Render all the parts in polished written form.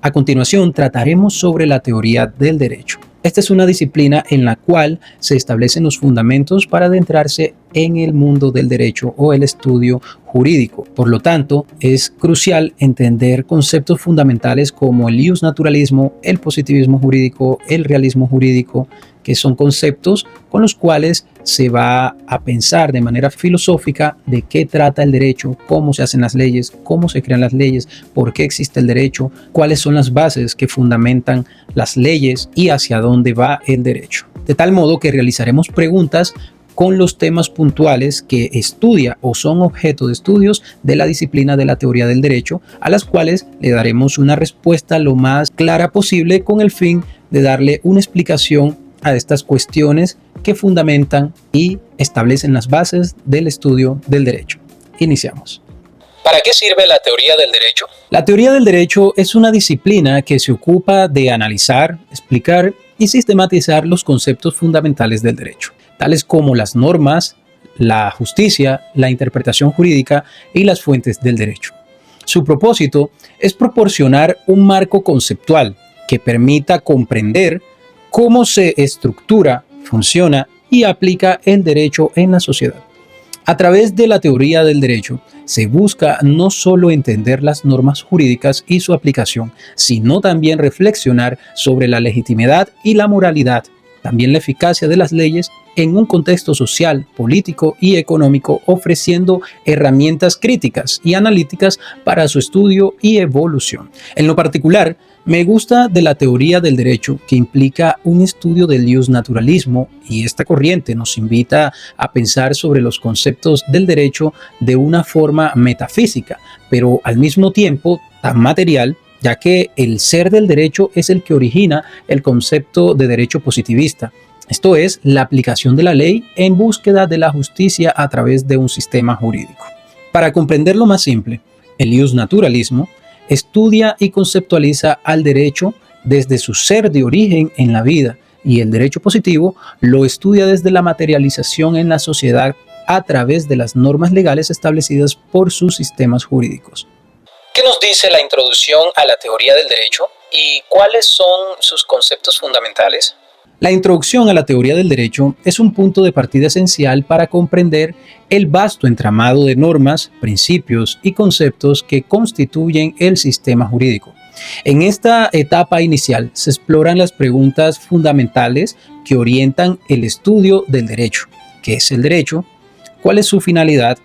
A continuación, trataremos sobre la teoría del derecho. Esta es una disciplina en la cual se establecen los fundamentos para adentrarse en el mundo del derecho o el estudio jurídico. Por lo tanto, es crucial entender conceptos fundamentales como el iusnaturalismo, el positivismo jurídico, el realismo jurídico, que son conceptos con los cuales se va a pensar de manera filosófica de qué trata el derecho, cómo se hacen las leyes, cómo se crean las leyes, por qué existe el derecho, cuáles son las bases que fundamentan las leyes y hacia dónde va el derecho. De tal modo que realizaremos preguntas con los temas puntuales que estudia o son objeto de estudios de la disciplina de la teoría del derecho, a las cuales le daremos una respuesta lo más clara posible con el fin de darle una explicación a estas cuestiones que fundamentan y establecen las bases del estudio del derecho. Iniciamos. ¿Para qué sirve la teoría del derecho? La teoría del derecho es una disciplina que se ocupa de analizar, explicar y sistematizar los conceptos fundamentales del derecho, tales como las normas, la justicia, la interpretación jurídica y las fuentes del derecho. Su propósito es proporcionar un marco conceptual que permita comprender cómo se estructura, funciona y aplica el derecho en la sociedad. A través de la teoría del derecho se busca no solo entender las normas jurídicas y su aplicación, sino también reflexionar sobre la legitimidad y la moralidad, también la eficacia de las leyes en un contexto social, político y económico, ofreciendo herramientas críticas y analíticas para su estudio y evolución. En lo particular, me gusta de la teoría del derecho que implica un estudio del iusnaturalismo, y esta corriente nos invita a pensar sobre los conceptos del derecho de una forma metafísica, pero al mismo tiempo tan material, ya que el ser del derecho es el que origina el concepto de derecho positivista. Esto es, la aplicación de la ley en búsqueda de la justicia a través de un sistema jurídico. Para comprenderlo más simple, el iusnaturalismo estudia y conceptualiza al derecho desde su ser de origen en la vida, y el derecho positivo lo estudia desde la materialización en la sociedad a través de las normas legales establecidas por sus sistemas jurídicos. ¿Qué nos dice la introducción a la teoría del derecho y cuáles son sus conceptos fundamentales? La introducción a la teoría del derecho es un punto de partida esencial para comprender el vasto entramado de normas, principios y conceptos que constituyen el sistema jurídico. En esta etapa inicial se exploran las preguntas fundamentales que orientan el estudio del derecho. ¿Qué es el derecho? ¿Cuál es su finalidad?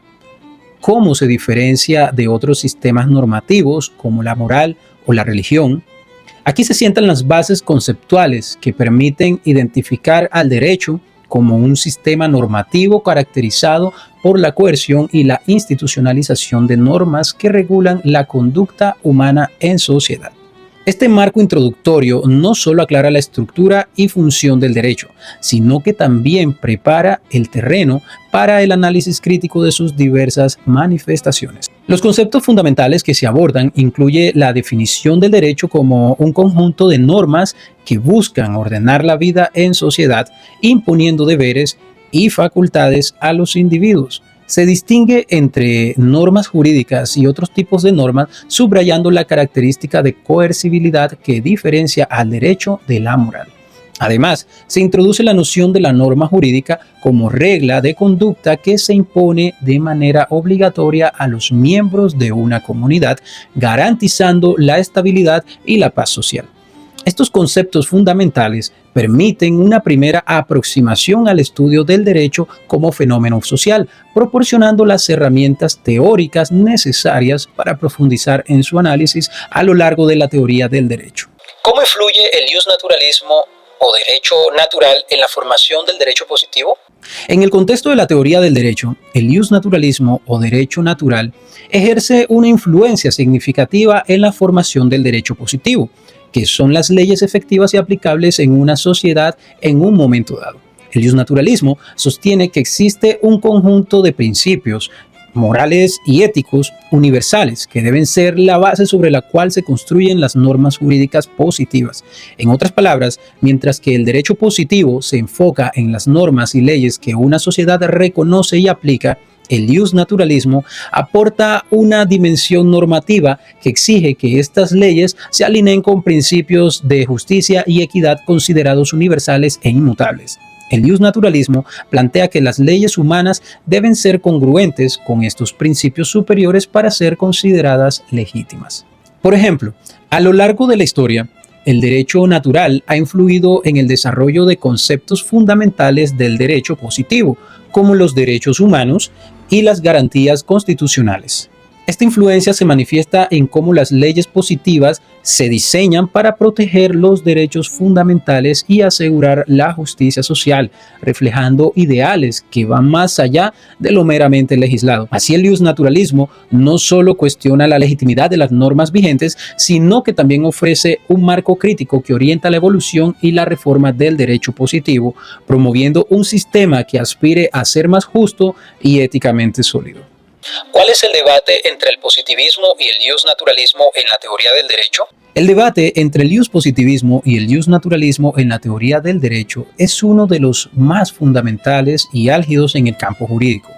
¿Cómo se diferencia de otros sistemas normativos como la moral o la religión? Aquí se sientan las bases conceptuales que permiten identificar al derecho como un sistema normativo caracterizado por la coerción y la institucionalización de normas que regulan la conducta humana en sociedad. Este marco introductorio no solo aclara la estructura y función del derecho, sino que también prepara el terreno para el análisis crítico de sus diversas manifestaciones. Los conceptos fundamentales que se abordan incluye la definición del derecho como un conjunto de normas que buscan ordenar la vida en sociedad, imponiendo deberes y facultades a los individuos. Se distingue entre normas jurídicas y otros tipos de normas, subrayando la característica de coercibilidad que diferencia al derecho de la moral. Además, se introduce la noción de la norma jurídica como regla de conducta que se impone de manera obligatoria a los miembros de una comunidad, garantizando la estabilidad y la paz social. Estos conceptos fundamentales permiten una primera aproximación al estudio del derecho como fenómeno social, proporcionando las herramientas teóricas necesarias para profundizar en su análisis a lo largo de la teoría del derecho. ¿Cómo influye el iusnaturalismo o derecho natural en la formación del derecho positivo? En el contexto de la teoría del derecho, el iusnaturalismo o derecho natural ejerce una influencia significativa en la formación del derecho positivo, que son las leyes efectivas y aplicables en una sociedad en un momento dado. El iusnaturalismo sostiene que existe un conjunto de principios morales y éticos universales que deben ser la base sobre la cual se construyen las normas jurídicas positivas. En otras palabras, mientras que el derecho positivo se enfoca en las normas y leyes que una sociedad reconoce y aplica, El iusnaturalismo aporta una dimensión normativa que exige que estas leyes se alineen con principios de justicia y equidad considerados universales e inmutables. El iusnaturalismo plantea que las leyes humanas deben ser congruentes con estos principios superiores para ser consideradas legítimas. Por ejemplo, a lo largo de la historia, el derecho natural ha influido en el desarrollo de conceptos fundamentales del derecho positivo, como los derechos humanos y las garantías constitucionales. Esta influencia se manifiesta en cómo las leyes positivas se diseñan para proteger los derechos fundamentales y asegurar la justicia social, reflejando ideales que van más allá de lo meramente legislado. Así, el iusnaturalismo no solo cuestiona la legitimidad de las normas vigentes, sino que también ofrece un marco crítico que orienta la evolución y la reforma del derecho positivo, promoviendo un sistema que aspire a ser más justo y éticamente sólido. ¿Cuál es el debate entre el positivismo y el iusnaturalismo en la teoría del derecho? El debate entre el iuspositivismo y el iusnaturalismo en la teoría del derecho es uno de los más fundamentales y álgidos en el campo jurídico.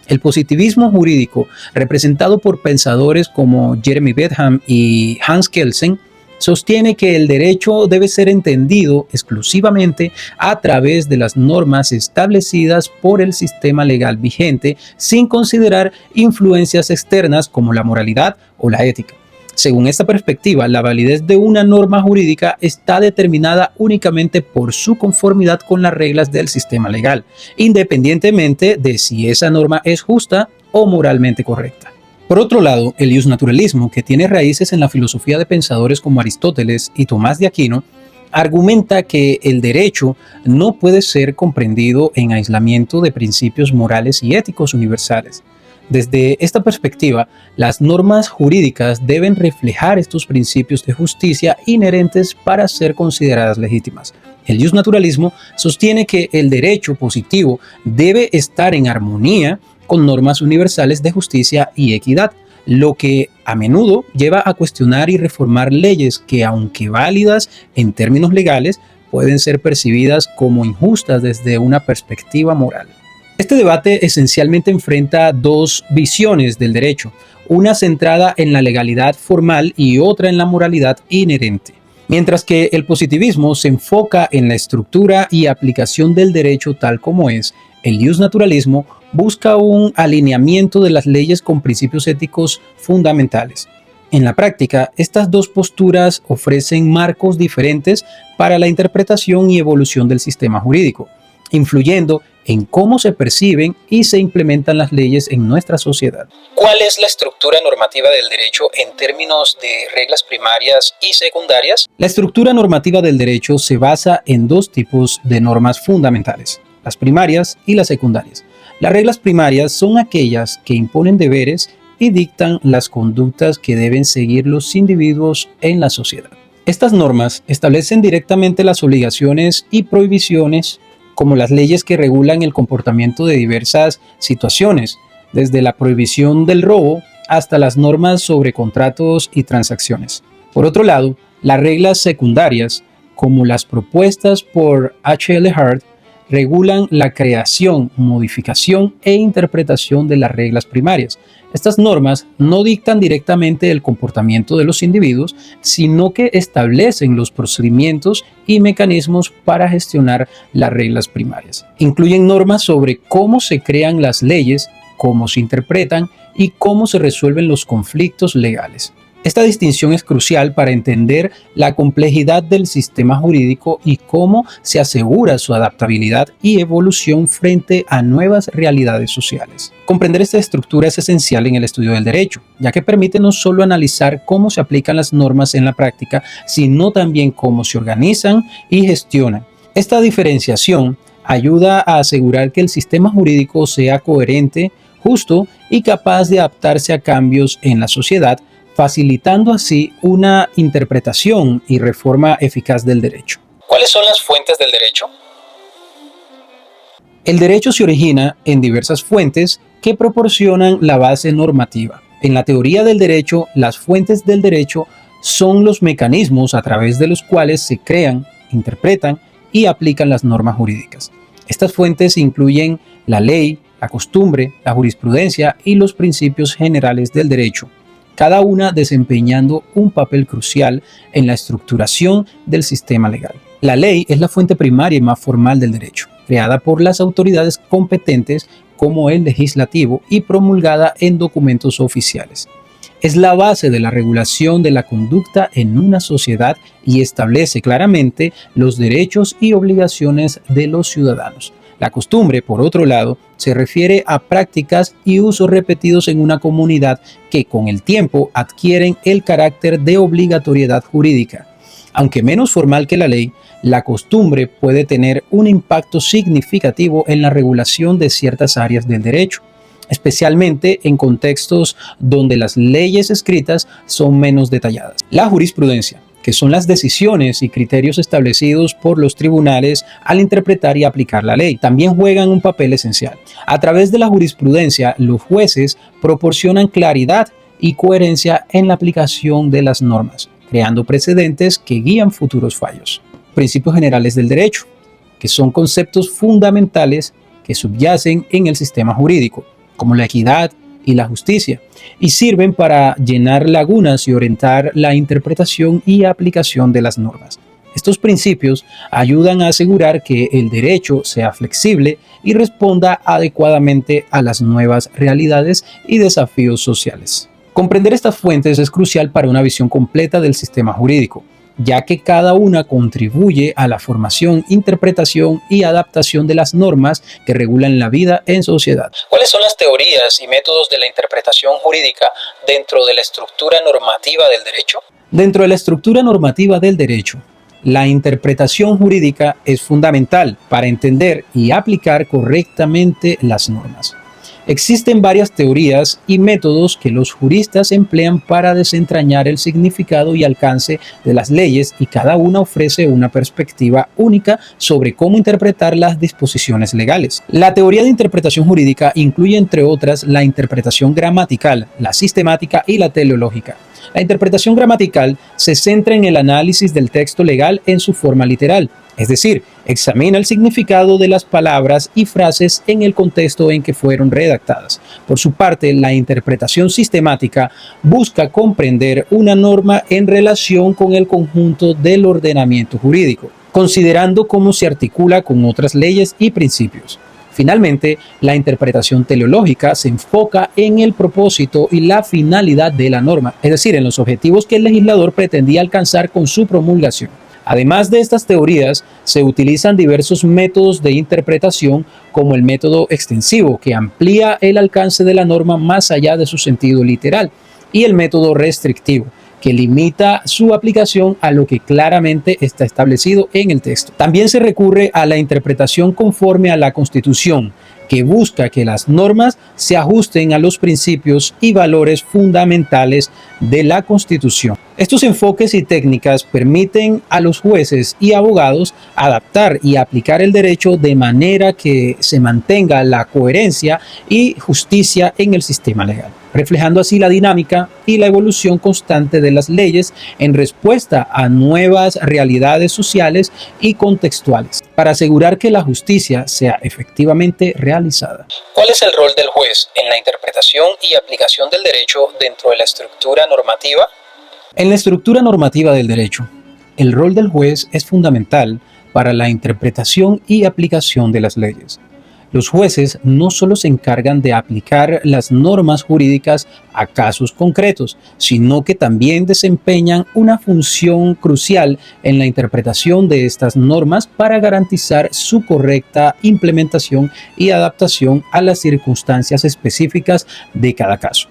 El positivismo jurídico, representado por pensadores como Jeremy Bentham y Hans Kelsen, sostiene que el derecho debe ser entendido exclusivamente a través de las normas establecidas por el sistema legal vigente, sin considerar influencias externas como la moralidad o la ética. Según esta perspectiva, la validez de una norma jurídica está determinada únicamente por su conformidad con las reglas del sistema legal, independientemente de si esa norma es justa o moralmente correcta. Por otro lado, el iusnaturalismo, que tiene raíces en la filosofía de pensadores como Aristóteles y Tomás de Aquino, argumenta que el derecho no puede ser comprendido en aislamiento de principios morales y éticos universales. Desde esta perspectiva, las normas jurídicas deben reflejar estos principios de justicia inherentes para ser consideradas legítimas. El iusnaturalismo sostiene que el derecho positivo debe estar en armonía con normas universales de justicia y equidad, lo que a menudo lleva a cuestionar y reformar leyes que, aunque válidas en términos legales, pueden ser percibidas como injustas desde una perspectiva moral. Este debate esencialmente enfrenta dos visiones del derecho, una centrada en la legalidad formal y otra en la moralidad inherente. Mientras que el positivismo se enfoca en la estructura y aplicación del derecho tal como es, el iusnaturalismo busca un alineamiento de las leyes con principios éticos fundamentales. En la práctica, estas dos posturas ofrecen marcos diferentes para la interpretación y evolución del sistema jurídico, influyendo en cómo se perciben y se implementan las leyes en nuestra sociedad. ¿Cuál es la estructura normativa del derecho en términos de reglas primarias y secundarias? La estructura normativa del derecho se basa en dos tipos de normas fundamentales: las primarias y las secundarias. Las reglas primarias son aquellas que imponen deberes y dictan las conductas que deben seguir los individuos en la sociedad. Estas normas establecen directamente las obligaciones y prohibiciones, como las leyes que regulan el comportamiento de diversas situaciones, desde la prohibición del robo hasta las normas sobre contratos y transacciones. Por otro lado, las reglas secundarias, como las propuestas por H.L. Hart, regulan la creación, modificación e interpretación de las reglas primarias. Estas normas no dictan directamente el comportamiento de los individuos, sino que establecen los procedimientos y mecanismos para gestionar las reglas primarias. Incluyen normas sobre cómo se crean las leyes, cómo se interpretan y cómo se resuelven los conflictos legales. Esta distinción es crucial para entender la complejidad del sistema jurídico y cómo se asegura su adaptabilidad y evolución frente a nuevas realidades sociales. Comprender esta estructura es esencial en el estudio del derecho, ya que permite no solo analizar cómo se aplican las normas en la práctica, sino también cómo se organizan y gestionan. Esta diferenciación ayuda a asegurar que el sistema jurídico sea coherente, justo y capaz de adaptarse a cambios en la sociedad, facilitando así una interpretación y reforma eficaz del derecho. ¿Cuáles son las fuentes del derecho? El derecho se origina en diversas fuentes que proporcionan la base normativa. En la teoría del derecho, las fuentes del derecho son los mecanismos a través de los cuales se crean, interpretan y aplican las normas jurídicas. Estas fuentes incluyen la ley, la costumbre, la jurisprudencia y los principios generales del derecho, cada una desempeñando un papel crucial en la estructuración del sistema legal. La ley es la fuente primaria y más formal del derecho, creada por las autoridades competentes como el legislativo y promulgada en documentos oficiales. Es la base de la regulación de la conducta en una sociedad y establece claramente los derechos y obligaciones de los ciudadanos. La costumbre, por otro lado, se refiere a prácticas y usos repetidos en una comunidad que con el tiempo adquieren el carácter de obligatoriedad jurídica. Aunque menos formal que la ley, la costumbre puede tener un impacto significativo en la regulación de ciertas áreas del derecho, especialmente en contextos donde las leyes escritas son menos detalladas. La jurisprudencia, que son las decisiones y criterios establecidos por los tribunales al interpretar y aplicar la ley, también juegan un papel esencial. A través de la jurisprudencia, los jueces proporcionan claridad y coherencia en la aplicación de las normas, creando precedentes que guían futuros fallos. Principios generales del derecho, que son conceptos fundamentales que subyacen en el sistema jurídico, como la equidad y la justicia, y sirven para llenar lagunas y orientar la interpretación y aplicación de las normas. Estos principios ayudan a asegurar que el derecho sea flexible y responda adecuadamente a las nuevas realidades y desafíos sociales. Comprender estas fuentes es crucial para una visión completa del sistema jurídico, ya que cada una contribuye a la formación, interpretación y adaptación de las normas que regulan la vida en sociedad. ¿Cuáles son las teorías y métodos de la interpretación jurídica dentro de la estructura normativa del derecho? Dentro de la estructura normativa del derecho, la interpretación jurídica es fundamental para entender y aplicar correctamente las normas. Existen varias teorías y métodos que los juristas emplean para desentrañar el significado y alcance de las leyes, y cada una ofrece una perspectiva única sobre cómo interpretar las disposiciones legales. La teoría de interpretación jurídica incluye, entre otras, la interpretación gramatical, la sistemática y la teleológica. La interpretación gramatical se centra en el análisis del texto legal en su forma literal, es decir, examina el significado de las palabras y frases en el contexto en que fueron redactadas. Por su parte, la interpretación sistemática busca comprender una norma en relación con el conjunto del ordenamiento jurídico, considerando cómo se articula con otras leyes y principios. Finalmente, la interpretación teleológica se enfoca en el propósito y la finalidad de la norma, es decir, en los objetivos que el legislador pretendía alcanzar con su promulgación. Además de estas teorías, se utilizan diversos métodos de interpretación, como el método extensivo, que amplía el alcance de la norma más allá de su sentido literal, y el método restrictivo, que limita su aplicación a lo que claramente está establecido en el texto. También se recurre a la interpretación conforme a la Constitución, que busca que las normas se ajusten a los principios y valores fundamentales de la Constitución. Estos enfoques y técnicas permiten a los jueces y abogados adaptar y aplicar el derecho de manera que se mantenga la coherencia y justicia en el sistema legal, reflejando así la dinámica y la evolución constante de las leyes en respuesta a nuevas realidades sociales y contextuales, para asegurar que la justicia sea efectivamente realizada. ¿Cuál es el rol del juez en la interpretación y aplicación del derecho dentro de la estructura normativa? En la estructura normativa del derecho, el rol del juez es fundamental para la interpretación y aplicación de las leyes. Los jueces no solo se encargan de aplicar las normas jurídicas a casos concretos, sino que también desempeñan una función crucial en la interpretación de estas normas para garantizar su correcta implementación y adaptación a las circunstancias específicas de cada caso.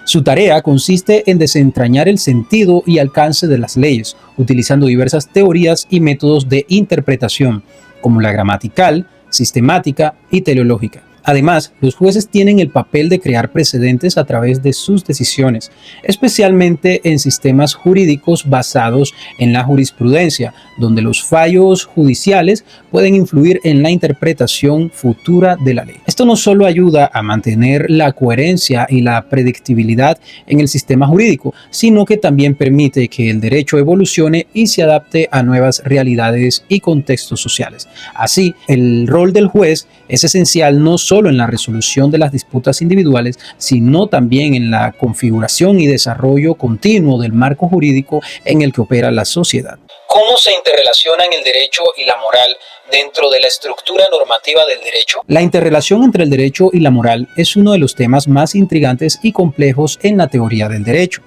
Su tarea consiste en desentrañar el sentido y alcance de las leyes, utilizando diversas teorías y métodos de interpretación, como la gramatical, sistemática y teleológica. Además, los jueces tienen el papel de crear precedentes a través de sus decisiones, especialmente en sistemas jurídicos basados en la jurisprudencia, donde los fallos judiciales pueden influir en la interpretación futura de la ley. Esto no solo ayuda a mantener la coherencia y la predictibilidad en el sistema jurídico, sino que también permite que el derecho evolucione y se adapte a nuevas realidades y contextos sociales. Así, el rol del juez es esencial no solo solo en la resolución de las disputas individuales, sino también en la configuración y desarrollo continuo del marco jurídico en el que opera la sociedad. ¿Cómo se interrelacionan el derecho y la moral dentro de la estructura normativa del derecho? La interrelación entre el derecho y la moral es uno de los temas más intrigantes y complejos en la teoría del derecho.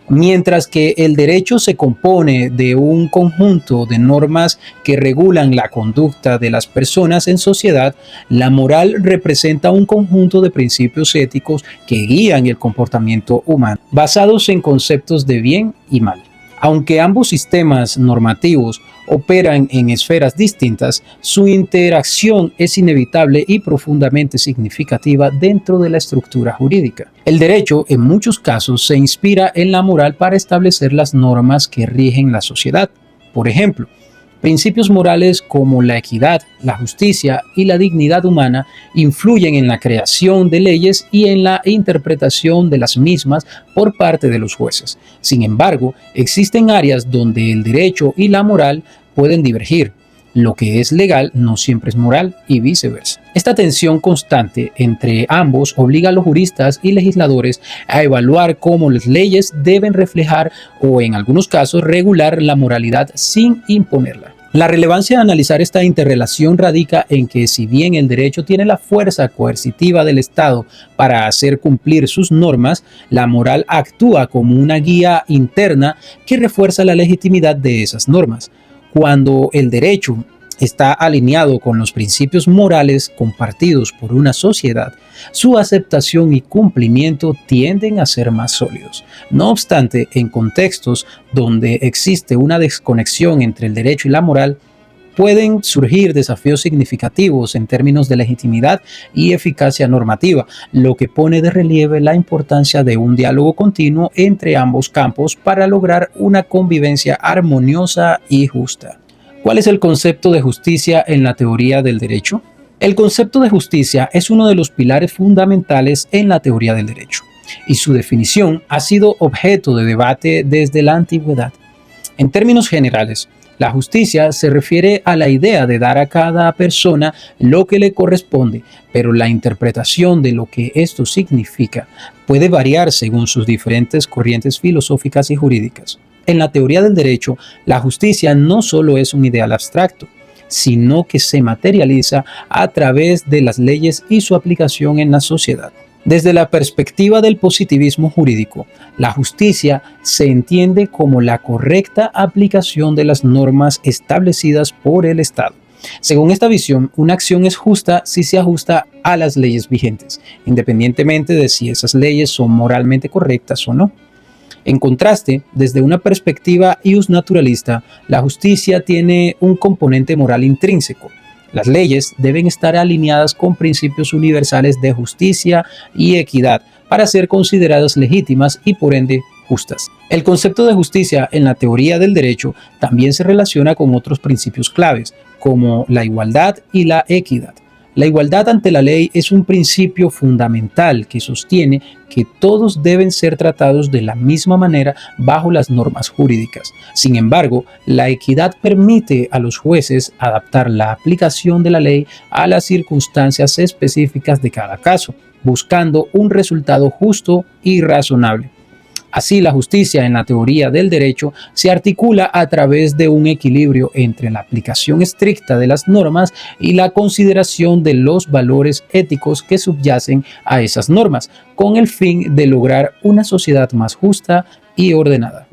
Mientras que el derecho se compone de un conjunto de normas que regulan la conducta de las personas en sociedad, la moral representa un conjunto de principios éticos que guían el comportamiento humano, basados en conceptos de bien y mal. Aunque ambos sistemas normativos operan en esferas distintas, su interacción es inevitable y profundamente significativa dentro de la estructura jurídica. El derecho, en muchos casos, se inspira en la moral para establecer las normas que rigen la sociedad. Por ejemplo, principios morales como la equidad, la justicia y la dignidad humana influyen en la creación de leyes y en la interpretación de las mismas por parte de los jueces. Sin embargo, existen áreas donde el derecho y la moral pueden divergir. Lo que es legal no siempre es moral y viceversa. Esta tensión constante entre ambos obliga a los juristas y legisladores a evaluar cómo las leyes deben reflejar o, en algunos casos, regular la moralidad sin imponerla. La relevancia de analizar esta interrelación radica en que, si bien el derecho tiene la fuerza coercitiva del Estado para hacer cumplir sus normas, la moral actúa como una guía interna que refuerza la legitimidad de esas normas. Cuando el derecho está alineado con los principios morales compartidos por una sociedad, su aceptación y cumplimiento tienden a ser más sólidos. No obstante, en contextos donde existe una desconexión entre el derecho y la moral, pueden surgir desafíos significativos en términos de legitimidad y eficacia normativa, lo que pone de relieve la importancia de un diálogo continuo entre ambos campos para lograr una convivencia armoniosa y justa. ¿Cuál es el concepto de justicia en la teoría del derecho? El concepto de justicia es uno de los pilares fundamentales en la teoría del derecho, y su definición ha sido objeto de debate desde la antigüedad. En términos generales, la justicia se refiere a la idea de dar a cada persona lo que le corresponde, pero la interpretación de lo que esto significa puede variar según sus diferentes corrientes filosóficas y jurídicas. En la teoría del derecho, la justicia no solo es un ideal abstracto, sino que se materializa a través de las leyes y su aplicación en la sociedad. Desde la perspectiva del positivismo jurídico, la justicia se entiende como la correcta aplicación de las normas establecidas por el Estado. Según esta visión, una acción es justa si se ajusta a las leyes vigentes, independientemente de si esas leyes son moralmente correctas o no. En contraste, desde una perspectiva iusnaturalista, la justicia tiene un componente moral intrínseco. Las leyes deben estar alineadas con principios universales de justicia y equidad para ser consideradas legítimas y por ende justas. El concepto de justicia en la teoría del derecho también se relaciona con otros principios claves, como la igualdad y la equidad. La igualdad ante la ley es un principio fundamental que sostiene que todos deben ser tratados de la misma manera bajo las normas jurídicas. Sin embargo, la equidad permite a los jueces adaptar la aplicación de la ley a las circunstancias específicas de cada caso, buscando un resultado justo y razonable. Así, la justicia en la teoría del derecho se articula a través de un equilibrio entre la aplicación estricta de las normas y la consideración de los valores éticos que subyacen a esas normas, con el fin de lograr una sociedad más justa y ordenada.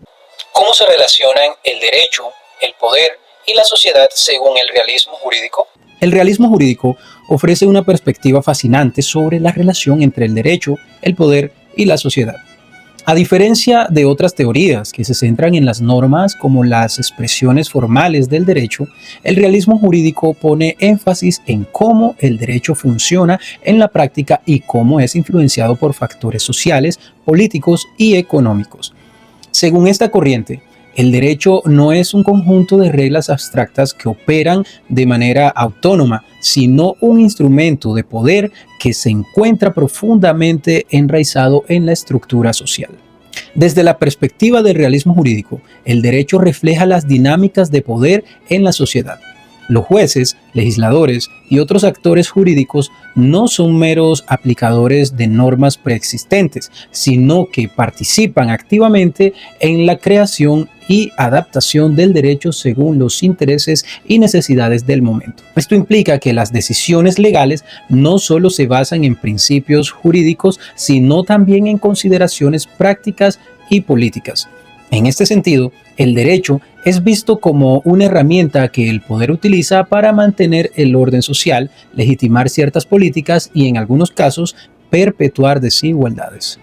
¿Cómo se relacionan el derecho, el poder y la sociedad según el realismo jurídico? El realismo jurídico ofrece una perspectiva fascinante sobre la relación entre el derecho, el poder y la sociedad. A diferencia de otras teorías que se centran en las normas como las expresiones formales del derecho, el realismo jurídico pone énfasis en cómo el derecho funciona en la práctica y cómo es influenciado por factores sociales, políticos y económicos. Según esta corriente, el derecho no es un conjunto de reglas abstractas que operan de manera autónoma, sino un instrumento de poder que se encuentra profundamente enraizado en la estructura social. Desde la perspectiva del realismo jurídico, el derecho refleja las dinámicas de poder en la sociedad. Los jueces, legisladores y otros actores jurídicos no son meros aplicadores de normas preexistentes, sino que participan activamente en la creación y adaptación del derecho según los intereses y necesidades del momento. Esto implica que las decisiones legales no solo se basan en principios jurídicos, sino también en consideraciones prácticas y políticas. En este sentido, el derecho es visto como una herramienta que el poder utiliza para mantener el orden social, legitimar ciertas políticas y, en algunos casos, perpetuar desigualdades.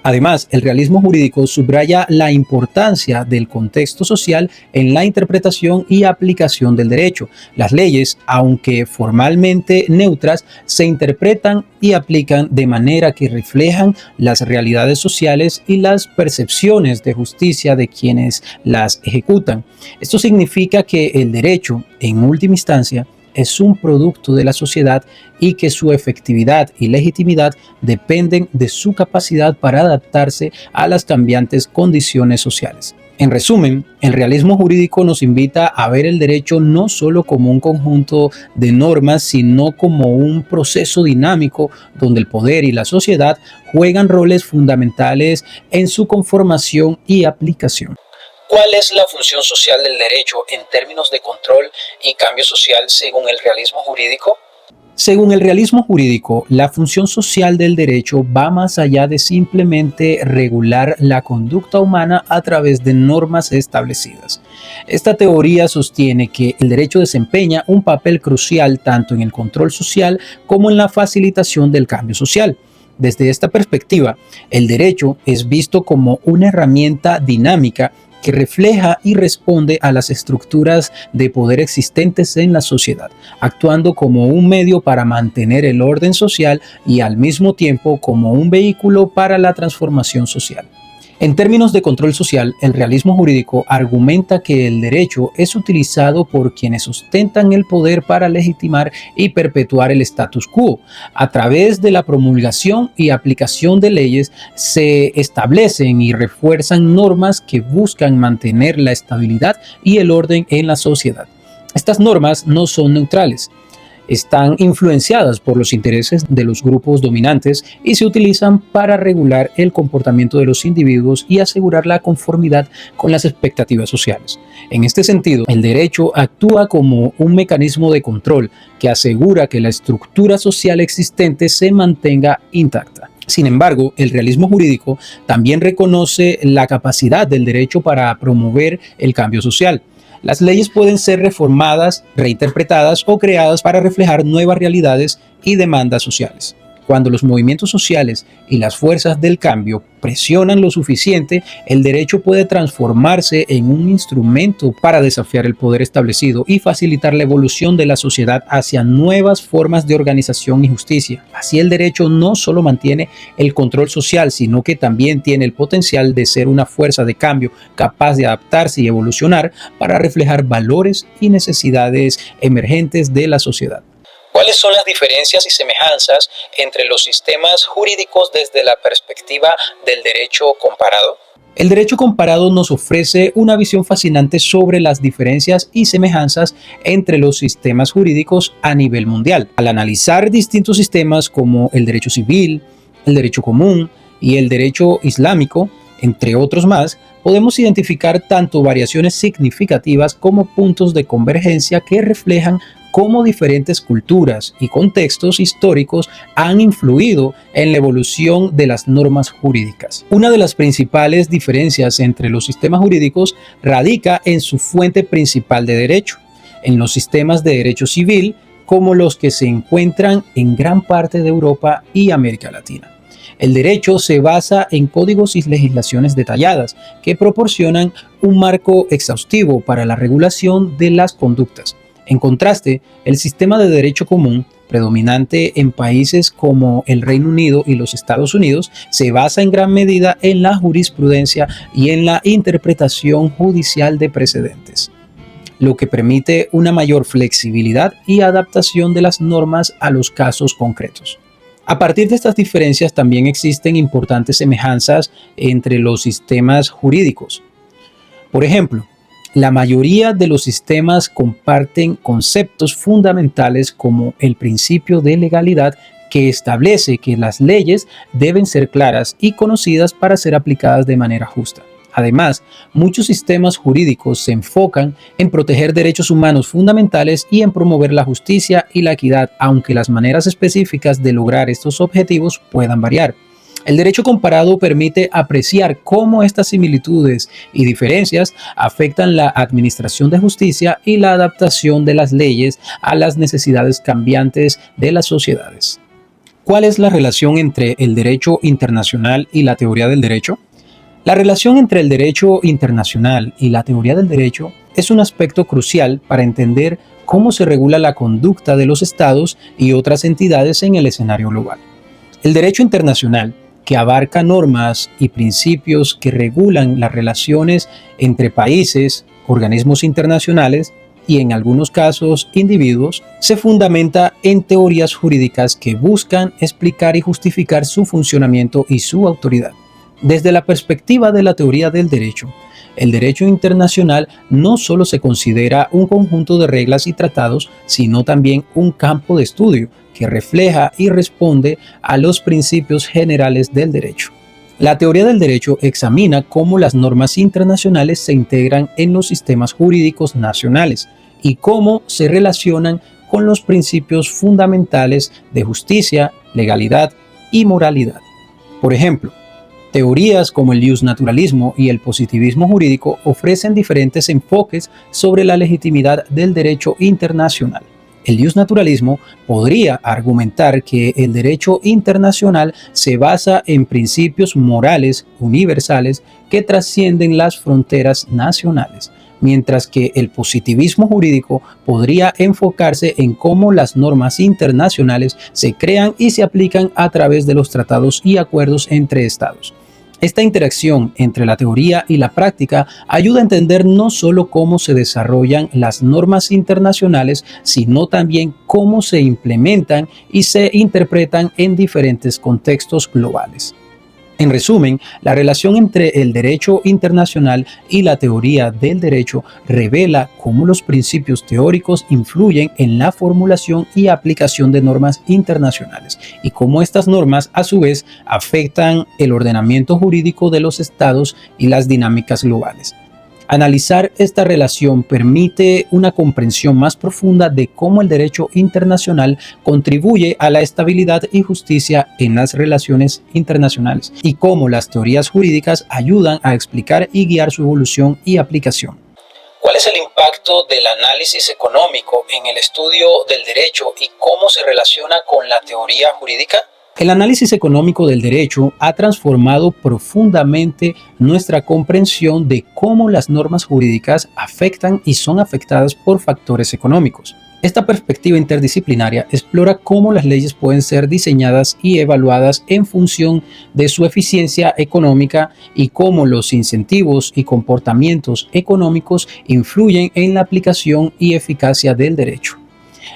Además, el realismo jurídico subraya la importancia del contexto social en la interpretación y aplicación del derecho. Las leyes, aunque formalmente neutras, se interpretan y aplican de manera que reflejan las realidades sociales y las percepciones de justicia de quienes las ejecutan. Esto significa que el derecho, en última instancia, es un producto de la sociedad y que su efectividad y legitimidad dependen de su capacidad para adaptarse a las cambiantes condiciones sociales. En resumen, el realismo jurídico nos invita a ver el derecho no solo como un conjunto de normas, sino como un proceso dinámico donde el poder y la sociedad juegan roles fundamentales en su conformación y aplicación. ¿Cuál es la función social del derecho en términos de control y cambio social según el realismo jurídico? Según el realismo jurídico, la función social del derecho va más allá de simplemente regular la conducta humana a través de normas establecidas. Esta teoría sostiene que el derecho desempeña un papel crucial tanto en el control social como en la facilitación del cambio social. Desde esta perspectiva, el derecho es visto como una herramienta dinámica que refleja y responde a las estructuras de poder existentes en la sociedad, actuando como un medio para mantener el orden social y al mismo tiempo como un vehículo para la transformación social. En términos de control social, el realismo jurídico argumenta que el derecho es utilizado por quienes ostentan el poder para legitimar y perpetuar el status quo. A través de la promulgación y aplicación de leyes se establecen y refuerzan normas que buscan mantener la estabilidad y el orden en la sociedad. Estas normas no son neutrales. Están influenciadas por los intereses de los grupos dominantes y se utilizan para regular el comportamiento de los individuos y asegurar la conformidad con las expectativas sociales. En este sentido, el derecho actúa como un mecanismo de control que asegura que la estructura social existente se mantenga intacta. Sin embargo, el realismo jurídico también reconoce la capacidad del derecho para promover el cambio social. Las leyes pueden ser reformadas, reinterpretadas o creadas para reflejar nuevas realidades y demandas sociales. Cuando los movimientos sociales y las fuerzas del cambio presionan lo suficiente, el derecho puede transformarse en un instrumento para desafiar el poder establecido y facilitar la evolución de la sociedad hacia nuevas formas de organización y justicia. Así, el derecho no solo mantiene el control social, sino que también tiene el potencial de ser una fuerza de cambio capaz de adaptarse y evolucionar para reflejar valores y necesidades emergentes de la sociedad. ¿Cuáles son las diferencias y semejanzas entre los sistemas jurídicos desde la perspectiva del derecho comparado? El derecho comparado nos ofrece una visión fascinante sobre las diferencias y semejanzas entre los sistemas jurídicos a nivel mundial. Al analizar distintos sistemas como el derecho civil, el derecho común y el derecho islámico, entre otros más, podemos identificar tanto variaciones significativas como puntos de convergencia que reflejan cómo diferentes culturas y contextos históricos han influido en la evolución de las normas jurídicas. Una de las principales diferencias entre los sistemas jurídicos radica en su fuente principal de derecho, en los sistemas de derecho civil como los que se encuentran en gran parte de Europa y América Latina. El derecho se basa en códigos y legislaciones detalladas que proporcionan un marco exhaustivo para la regulación de las conductas. En contraste, el sistema de derecho común, predominante en países como el Reino Unido y los Estados Unidos, se basa en gran medida en la jurisprudencia y en la interpretación judicial de precedentes, lo que permite una mayor flexibilidad y adaptación de las normas a los casos concretos. A partir de estas diferencias también existen importantes semejanzas entre los sistemas jurídicos. Por ejemplo, La mayoría de los sistemas comparten conceptos fundamentales como el principio de legalidad, que establece que las leyes deben ser claras y conocidas para ser aplicadas de manera justa. Además, muchos sistemas jurídicos se enfocan en proteger derechos humanos fundamentales y en promover la justicia y la equidad, aunque las maneras específicas de lograr estos objetivos puedan variar. El derecho comparado permite apreciar cómo estas similitudes y diferencias afectan la administración de justicia y la adaptación de las leyes a las necesidades cambiantes de las sociedades. ¿Cuál es la relación entre el derecho internacional y la teoría del derecho? La relación entre el derecho internacional y la teoría del derecho es un aspecto crucial para entender cómo se regula la conducta de los estados y otras entidades en el escenario global. El derecho internacional, que abarca normas y principios que regulan las relaciones entre países, organismos internacionales y en algunos casos individuos, se fundamenta en teorías jurídicas que buscan explicar y justificar su funcionamiento y su autoridad. Desde la perspectiva de la teoría del derecho, el derecho internacional no solo se considera un conjunto de reglas y tratados, sino también un campo de estudio que refleja y responde a los principios generales del derecho. La teoría del derecho examina cómo las normas internacionales se integran en los sistemas jurídicos nacionales y cómo se relacionan con los principios fundamentales de justicia, legalidad y moralidad. Por ejemplo, teorías como el justnaturalismo y el positivismo jurídico ofrecen diferentes enfoques sobre la legitimidad del derecho internacional. El justnaturalismo podría argumentar que el derecho internacional se basa en principios morales universales que trascienden las fronteras nacionales, mientras que el positivismo jurídico podría enfocarse en cómo las normas internacionales se crean y se aplican a través de los tratados y acuerdos entre estados. Esta interacción entre la teoría y la práctica ayuda a entender no solo cómo se desarrollan las normas internacionales, sino también cómo se implementan y se interpretan en diferentes contextos globales. En resumen, la relación entre el derecho internacional y la teoría del derecho revela cómo los principios teóricos influyen en la formulación y aplicación de normas internacionales y cómo estas normas, a su vez, afectan el ordenamiento jurídico de los estados y las dinámicas globales. Analizar esta relación permite una comprensión más profunda de cómo el derecho internacional contribuye a la estabilidad y justicia en las relaciones internacionales y cómo las teorías jurídicas ayudan a explicar y guiar su evolución y aplicación. ¿Cuál es el impacto del análisis económico en el estudio del derecho y cómo se relaciona con la teoría jurídica? El análisis económico del derecho ha transformado profundamente nuestra comprensión de cómo las normas jurídicas afectan y son afectadas por factores económicos. Esta perspectiva interdisciplinaria explora cómo las leyes pueden ser diseñadas y evaluadas en función de su eficiencia económica y cómo los incentivos y comportamientos económicos influyen en la aplicación y eficacia del derecho.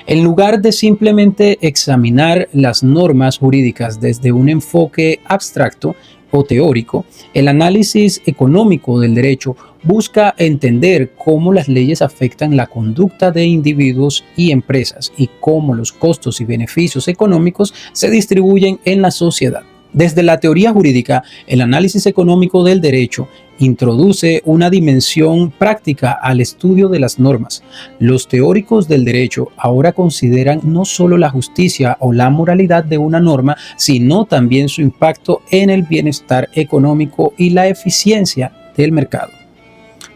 En lugar de simplemente examinar las normas jurídicas desde un enfoque abstracto o teórico, el análisis económico del derecho busca entender cómo las leyes afectan la conducta de individuos y empresas y cómo los costos y beneficios económicos se distribuyen en la sociedad. Desde la teoría jurídica, el análisis económico del derecho introduce una dimensión práctica al estudio de las normas. Los teóricos del derecho ahora consideran no solo la justicia o la moralidad de una norma, sino también su impacto en el bienestar económico y la eficiencia del mercado.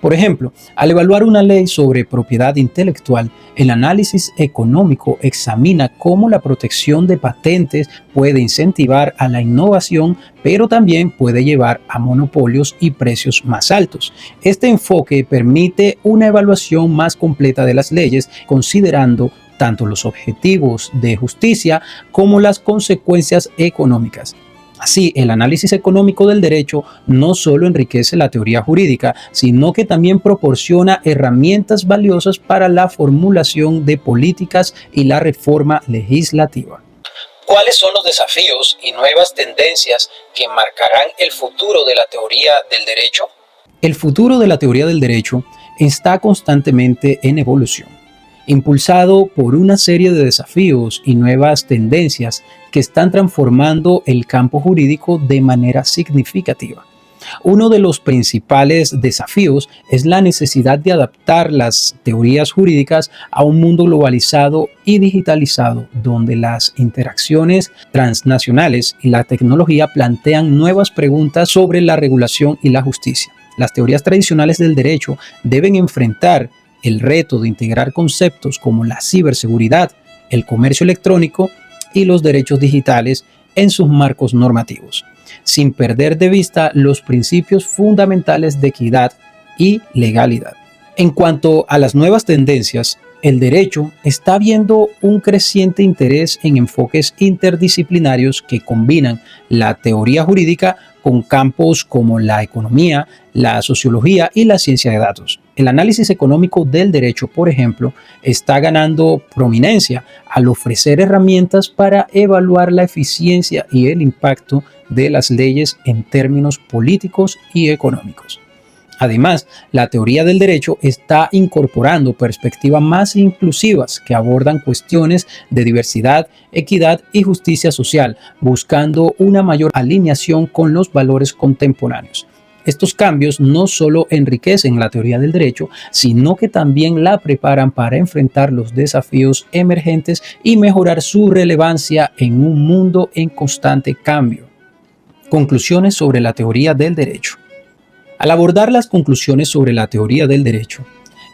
Por ejemplo, al evaluar una ley sobre propiedad intelectual, el análisis económico examina cómo la protección de patentes puede incentivar a la innovación, pero también puede llevar a monopolios y precios más altos. Este enfoque permite una evaluación más completa de las leyes, considerando tanto los objetivos de justicia como las consecuencias económicas. Así, el análisis económico del derecho no solo enriquece la teoría jurídica, sino que también proporciona herramientas valiosas para la formulación de políticas y la reforma legislativa. ¿Cuáles son los desafíos y nuevas tendencias que marcarán el futuro de la teoría del derecho? El futuro de la teoría del derecho está constantemente en evolución, impulsado por una serie de desafíos y nuevas tendencias que están transformando el campo jurídico de manera significativa. Uno de los principales desafíos es la necesidad de adaptar las teorías jurídicas a un mundo globalizado y digitalizado, donde las interacciones transnacionales y la tecnología plantean nuevas preguntas sobre la regulación y la justicia. Las teorías tradicionales del derecho deben enfrentar el reto de integrar conceptos como la ciberseguridad, el comercio electrónico y los derechos digitales en sus marcos normativos, sin perder de vista los principios fundamentales de equidad y legalidad. En cuanto a las nuevas tendencias, el derecho está viendo un creciente interés en enfoques interdisciplinarios que combinan la teoría jurídica con campos como la economía, la sociología y la ciencia de datos. El análisis económico del derecho, por ejemplo, está ganando prominencia al ofrecer herramientas para evaluar la eficiencia y el impacto de las leyes en términos políticos y económicos. Además, la teoría del derecho está incorporando perspectivas más inclusivas que abordan cuestiones de diversidad, equidad y justicia social, buscando una mayor alineación con los valores contemporáneos. Estos cambios no solo enriquecen la teoría del derecho, sino que también la preparan para enfrentar los desafíos emergentes y mejorar su relevancia en un mundo en constante cambio. Conclusiones sobre la teoría del derecho. Al abordar las conclusiones sobre la teoría del derecho,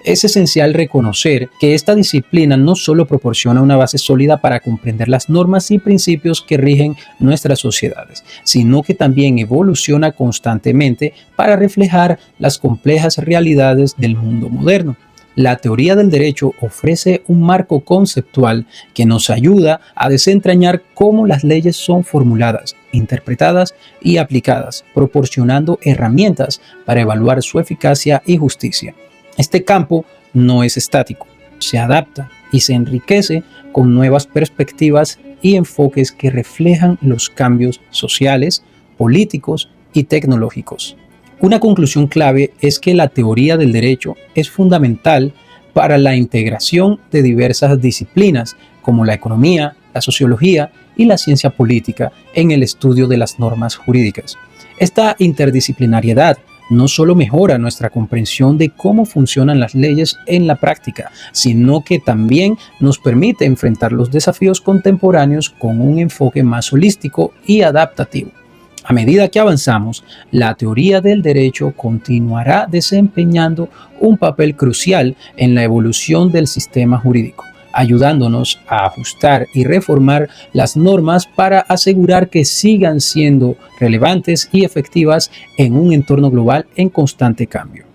es esencial reconocer que esta disciplina no solo proporciona una base sólida para comprender las normas y principios que rigen nuestras sociedades, sino que también evoluciona constantemente para reflejar las complejas realidades del mundo moderno. La teoría del derecho ofrece un marco conceptual que nos ayuda a desentrañar cómo las leyes son formuladas, interpretadas y aplicadas, proporcionando herramientas para evaluar su eficacia y justicia. Este campo no es estático, se adapta y se enriquece con nuevas perspectivas y enfoques que reflejan los cambios sociales, políticos y tecnológicos. Una conclusión clave es que la teoría del derecho es fundamental para la integración de diversas disciplinas como la economía, la sociología y la ciencia política en el estudio de las normas jurídicas. Esta interdisciplinariedad no solo mejora nuestra comprensión de cómo funcionan las leyes en la práctica, sino que también nos permite enfrentar los desafíos contemporáneos con un enfoque más holístico y adaptativo. A medida que avanzamos, la teoría del derecho continuará desempeñando un papel crucial en la evolución del sistema jurídico, ayudándonos a ajustar y reformar las normas para asegurar que sigan siendo relevantes y efectivas en un entorno global en constante cambio.